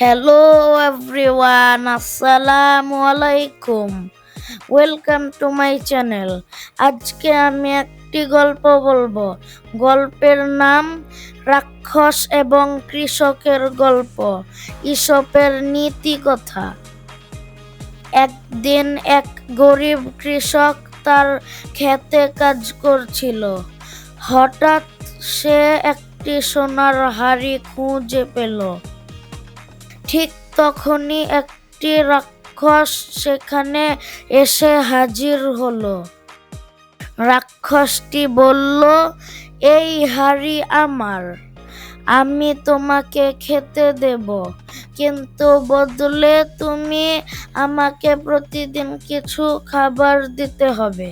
Hello everyone, Assalamu alaikum. Welcome to my channel. আজকে আমি একটি গল্প বলবো। গল্পের নাম রাক্ষস এবং কৃষকের গল্প, ঈশপের নীতি কথা। একদিন এক গরিব কৃষক তার ক্ষেতে কাজ করছিল। হঠাৎ সে একটি সোনার হাড়ি খুঁজে পেল। ঠিক তখনই একটি রাক্ষস সেখানে এসে হাজির হলো। রাক্ষসটি বলল, এই হাড়ি আমার, আমি তোমাকে খেতে দেব, কিন্তু বদলে তুমি আমাকে প্রতিদিন কিছু খাবার দিতে হবে।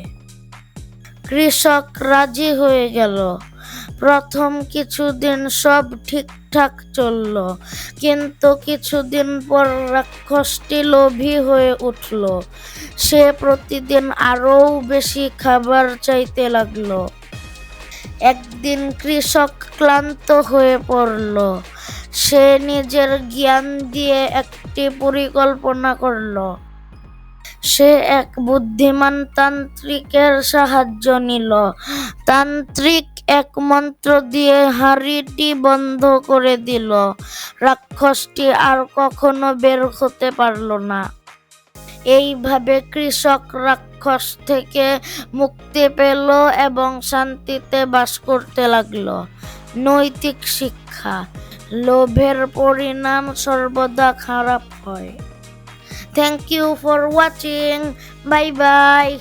কৃষক রাজি হয়ে গেল। প্রথম কিছুদিন সব ঠিকঠাক চলল, কিন্তু কিছুদিন পর রাক্ষসটি লোভী হয়ে উঠল। সে প্রতিদিন আরও বেশি খাবার চাইতে লাগলো। একদিন কৃষক ক্লান্ত হয়ে পড়ল। সে নিজের জ্ঞান দিয়ে একটি পরিকল্পনা করলো। সে এক বুদ্ধিমান তান্ত্রিকের সাহায্য নিল। তান্ত্রিক এক মন্ত্র দিয়ে হাঁড়িটি বন্ধ করে দিল। রাক্ষসটি আর কখনো বের হতে পারল না। এইভাবে কৃষক রাক্ষস থেকে মুক্তি পেল এবং শান্তিতে বাস করতে লাগলো। নৈতিক শিক্ষা: লোভের পরিণাম সর্বদা খারাপ হয়। Thank you for watching. Bye bye.